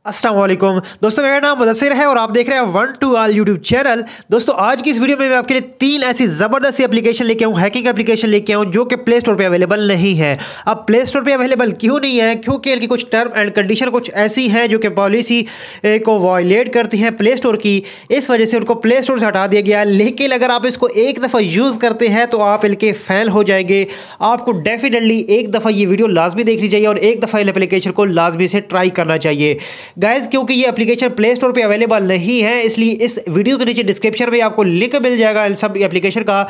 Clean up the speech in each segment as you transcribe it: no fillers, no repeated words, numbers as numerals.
अस्सलाम वालेकुम दोस्तों, मेरा नाम मुदस्सिर है और आप देख रहे हैं one two all YouTube channel. दोस्तों, आज की इस वीडियो में मैं आपके लिए 3 ऐसी ज़बरदस्त एप्लीकेशन लेके आऊँ, हैकिंग एप्लीकेशन लेके आऊँ जो कि प्ले स्टोर पर अवेलेबल नहीं है। अब प्ले स्टोर पर अवेलेबल क्यों नहीं है? क्योंकि इनकी कुछ टर्म एंड कंडीशन कुछ ऐसी हैं जो कि पॉलिसी को वायलेट करती हैं प्ले स्टोर की। इस वजह से उनको प्ले स्टोर से हटा दिया गया। लेकिन अगर आप इसको एक दफ़ा यूज़ करते हैं तो आप इनके फ़ैन हो जाएंगे। आपको डेफिनेटली एक दफ़ा ये वीडियो लाजमी देखनी चाहिए और एक दफ़ा इन एप्लीकेशन को लाजमी से ट्राई करना चाहिए गाइज, क्योंकि ये एप्लीकेशन प्ले स्टोर पे अवेलेबल नहीं है। इसलिए इस वीडियो के नीचे डिस्क्रिप्शन में आपको लिंक मिल जाएगा इन सब एप्लीकेशन का,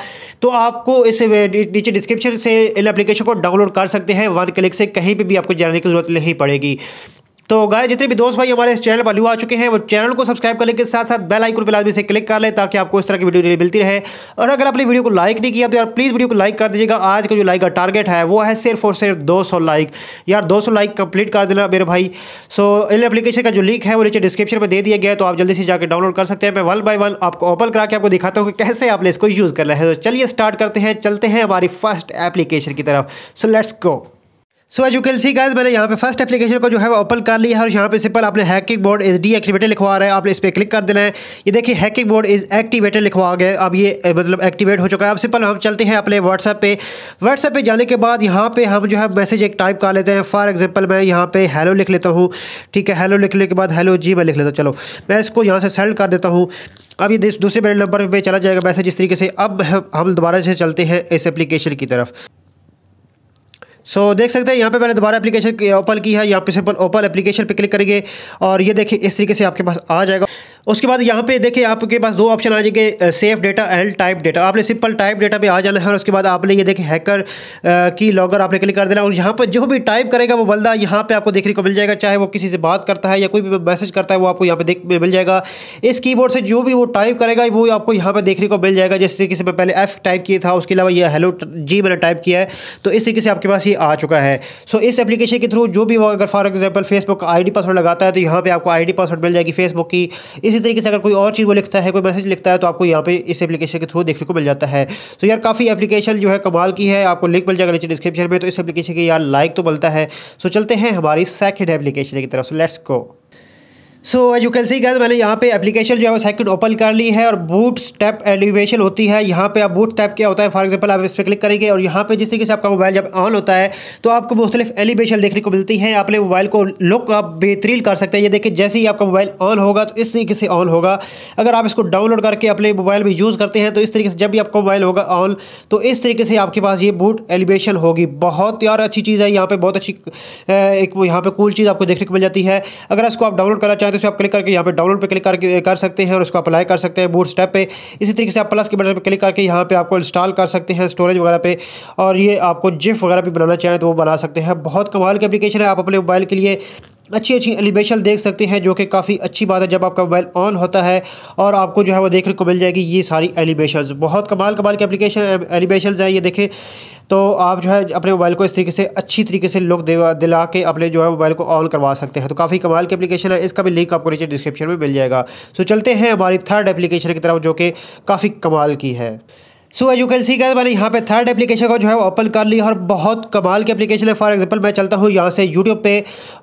तो आपको इस नीचे डिस्क्रिप्शन से इन एप्लीकेशन को डाउनलोड कर सकते हैं। 1 क्लिक से कहीं पे भी आपको जाने की जरूरत नहीं पड़ेगी। तो गाइस, जितने भी दोस्त भाई हमारे इस चैनल पर न्यू आ चुके हैं वो चैनल को सब्सक्राइब करने के साथ साथ बेल आइकन पर लाजमी से क्लिक कर ले ताकि आपको इस तरह की वीडियो मिलती रहे। और अगर आपने वीडियो को लाइक नहीं किया तो यार प्लीज़ वीडियो को लाइक कर दीजिएगा। आज का जो लाइक का टारगेट है वो है सिर्फ और सिर्फ 200 लाइक। यार 200 लाइक कंप्लीट कर देना मेरे भाई। सो इन एप्लीकेशन का जो लिंक है वो नीचे डिस्क्रिप्शन में दे दिया गया है, तो आप जल्दी से जाकर डाउनलोड कर सकते हैं। मैं 1 बाय 1 आपको ओपन करा के आपको दिखाता हूँ कि कैसे आपने इसको यूज़ करना है। तो चलिए स्टार्ट करते हैं, चलते हैं हमारी फर्स्ट एप्लीकेशन की तरफ। So let's go. So as you can see guys, मैंने यहाँ पे फर्स्ट एप्लीकेशन को जो है वो ओपन कर लिया है और यहाँ पे सिंपल आपने हैकिंग मोड इज डीएक्टिवेटेड लिखवा रहा है, आपने इस पर क्लिक कर देना है। ये देखिए हैकिंग मोड इज एक्टिवेटेड लिखवा गया, अब ये मतलब एक्टिवेट हो चुका है। अब सिंपल हम चलते हैं अपने व्हाट्सएप पे। व्हाट्सएप पे जाने के बाद यहाँ पे हम जो है मैसेज एक टाइप कर लेते हैं। फॉर एग्जाम्पल मैं यहाँ पे हेलो लिख लेता हूँ, ठीक है। हेलो लिखने के बाद हेलो जी मैं लिख लेता हूँ। चलो मैं इसको यहाँ से सेंड कर देता हूँ। अब ये दूसरे मेरे नंबर पे चला जाएगा मैसेज इस तरीके से। अब हम दोबारा से चलते हैं इस एप्लीकेशन की तरफ। देख सकते हैं यहाँ पे मैंने दोबारा एप्लीकेशन ओपन की है। यहाँ पे सिंपल ओपन एप्लीकेशन पे क्लिक करेंगे और ये देखिए इस तरीके से आपके पास आ जाएगा। उसके बाद यहाँ पे देखिए आपके पास 2 ऑप्शन आ जाएंगे, safe data and type data. आपने सिंपल टाइप डेटा पे आ जाना है और उसके बाद आपने ये देखिए हैकर की लॉगर आपने क्लिक कर देना और यहाँ पर जो भी टाइप करेगा वो बंदा यहाँ पे आपको देखने को मिल जाएगा। चाहे वो किसी से बात करता है या कोई भी मैसेज करता है वो आपको यहाँ पे मिल जाएगा। इस कीबोर्ड से जो भी वो टाइप करेगा वो आपको यहाँ पर देखने को मिल जाएगा। जिस तरीके से मैं पहले F टाइप किया था, उसके अलावा ये हेलो जी मैंने टाइप किया है, तो इस तरीके से आपके पास ये आ चुका है। इस एप्लीकेशन के थ्रू जो भी वो अगर फॉर एग्जाम्पल फेसबुक का ID पासवर्ड लगाता है तो यहाँ पे आपको ID पासवर्ड मिल जाएगी फेसबुक की। इसी तरीके से अगर कोई और चीज़ वो लिखता है, कोई मैसेज लिखता है, तो आपको यहाँ पे इस एप्लीकेशन के थ्रू देखने को मिल जाता है। तो यार काफ़ी एप्लीकेशन जो है कमाल की है, आपको लिंक मिल जाएगा नीचे डिस्क्रिप्शन में। तो इस एप्लीकेशन की यार लाइक तो बनता है। चलते हैं हमारी सेकंड एप्लीकेशन की तरफ। Let's go. As you can see guys, मैंने यहाँ पे एप्लीकेशन जो है वो सेकंड ओपन कर ली है और बूट स्टेप एलिवेशन होती है। यहाँ पे आप बूट स्टेप क्या होता है, फॉर एग्जांपल आप इस पर क्लिक करेंगे और यहाँ पे जिस तरीके से आपका मोबाइल जब ऑन होता है तो आपको मुख्तलिफ एलिवेशन देखने को मिलती है। अपने मोबाइल को लुक आप बेहतरीन कर सकते हैं। ये देखिए जैसे ही आपका मोबाइल ऑन होगा तो इस तरीके से ऑन होगा। अगर आप इसको डाउनलोड करके अपने मोबाइल में यूज़ करते हैं तो इस तरीके से जब भी आपका मोबाइल होगा ऑन तो इस तरीके से आपके पास ये बूट एलिवेशन होगी। बहुत यार अच्छी चीज़ है, यहाँ पर बहुत अच्छी एक यहाँ पर कूल चीज़ आपको देखने को मिल जाती है। अगर इसको आप डाउनलोड करना चाहें तो आप क्लिक करके यहाँ डाउनलोड पे क्लिक करके कर सकते हैं और उसको अप्लाई कर सकते हैं बूट स्टेप पे। इसी तरीके से आप प्लस के बटन पे क्लिक करके यहाँ पे आपको इंस्टॉल कर सकते हैं स्टोरेज वगैरह पे, और ये आपको जिफ वगैरह भी बनाना चाहें तो वो बना सकते हैं। बहुत कमाल की एप्लीकेशन है। आप अपने मोबाइल के लिए अच्छी अच्छी एलिवेशन देख सकते हैं, जो कि काफ़ी अच्छी बात है। जब आपका मोबाइल ऑन होता है और आपको जो है वो देखने को मिल जाएगी ये सारी एलिवेशंस। बहुत कमाल की एप्लीकेशन एलिवेशंस हैं ये देखें। तो आप जो है अपने मोबाइल को इस तरीके से अच्छी तरीके से लुक दिला के अपने जो है मोबाइल को ऑन करवा सकते हैं। तो काफ़ी कमाल की एप्लीकेशन है, इसका भी लिंक आपको नीचे डिस्क्रिप्शन में मिल जाएगा। चलते हैं हमारी थर्ड एप्लीकेशन की तरफ जो कि काफ़ी कमाल की है। As you can see guys, मैंने यहाँ पे थर्ड एप्लीकेशन को जो है ओपन कर लिया और बहुत कमाल की एप्लीकेशन है। फॉर एग्जांपल मैं चलता हूँ यहाँ से यूट्यूब पे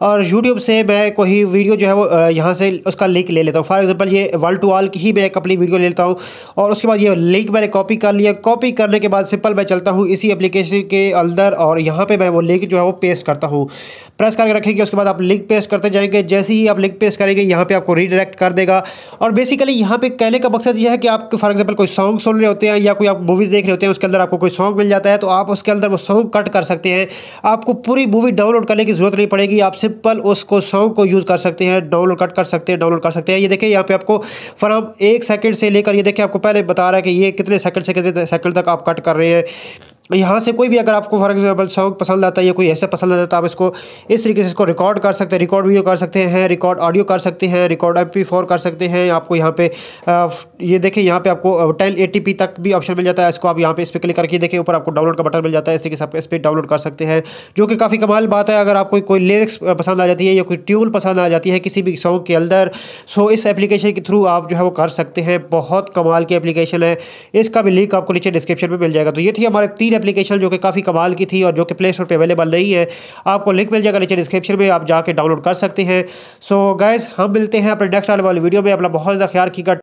और यूट्यूब से मैं कोई वीडियो जो है वो यहाँ से उसका लिंक ले लेता हूँ। फॉर एग्जांपल ये वन टू ऑल की ही मैं एक अपनी वीडियो ले लेता हूँ और उसके बाद ये लिंक मैंने कॉपी कर लिया। कॉपी करने के बाद सिंपल मैं चलता हूँ इसी एप्लीकेशन के अंदर और यहाँ पर मैं वो लिंक जो है वो पेस्ट करता हूँ। प्रेस करके रखेंगे, उसके बाद आप लिंक पेस्ट करते जाएंगे। जैसे ही आप लिंक पेस्ट करेंगे यहाँ पे आपको रीडायरेक्ट कर देगा। और बेसिकली यहाँ पे कहने का मकसद यह है कि आप फॉर एग्जांपल कोई सॉन्ग सुन रहे होते हैं या कोई आप मूवीज़ देख रहे होते हैं, उसके अंदर आपको कोई सॉन्ग मिल जाता है तो आप उसके अंदर वो सॉन्ग कट कर सकते हैं। आपको पूरी मूवी डाउनलोड करने की जरूरत नहीं पड़ेगी, आप सिंपल उसको सॉन्ग को यूज़ कर सकते हैं, डाउनलोड कट कर सकते हैं, डाउनलोड कर सकते हैं। ये देखिए यहाँ पे आपको फ्रॉम 1 सेकंड से लेकर ये देखिए आपको पहले बता रहा है कि ये कितने सेकंड से कितने सेकंड तक आप कट कर रहे हैं। यहाँ से कोई भी अगर आपको फॉर एग्जाम्पल सॉन्ग पसंद आता है या कोई ऐसा पसंद आता है तो आप इसको इस तरीके से इसको रिकॉर्ड कर सकते हैं, रिकॉर्ड वीडियो कर सकते हैं, रिकॉर्ड ऑडियो कर सकते हैं, रिकॉर्ड MP4 कर सकते हैं। आपको यहाँ पे ये देखिए यहाँ पे आपको 1080p तक भी ऑप्शन मिल जाता है। इसको आप यहाँ पे इस पर क्लिक करके देखिए ऊपर आपको डाउनलोड का बटन मिल जाता है। इस तरीके से आप इस पर डाउनलोड कर सकते हैं, जो कि काफ़ी कमाल बात है। अगर आपको कोई लिरिक्स पसंद आ जाती है या कोई ट्यून पसंद आ जाती है किसी भी सॉन्ग के अंदर, इस एप्लीकेशन के थ्रू आप जो है वो कर सकते हैं। बहुत कमाल की एप्लीकेशन है, इसका भी लिंक आपको नीचे डिस्क्रिप्शन में मिल जाएगा। तो ये थी हमारे 3 एप्लीकेशन जो कि काफ़ी कमाल की थी और जो कि प्ले स्टोर पर अवेलेबल नहीं है, आपको लिंक मिल जाएगा नीचे डिस्क्रिप्शन में, आप जाके डाउनलोड कर सकते हैं। सो गाइस, हम मिलते हैं अपने नेक्स्ट आने वाली वीडियो में। अपना बहुत ज़्यादा ख्याल रखिएगा।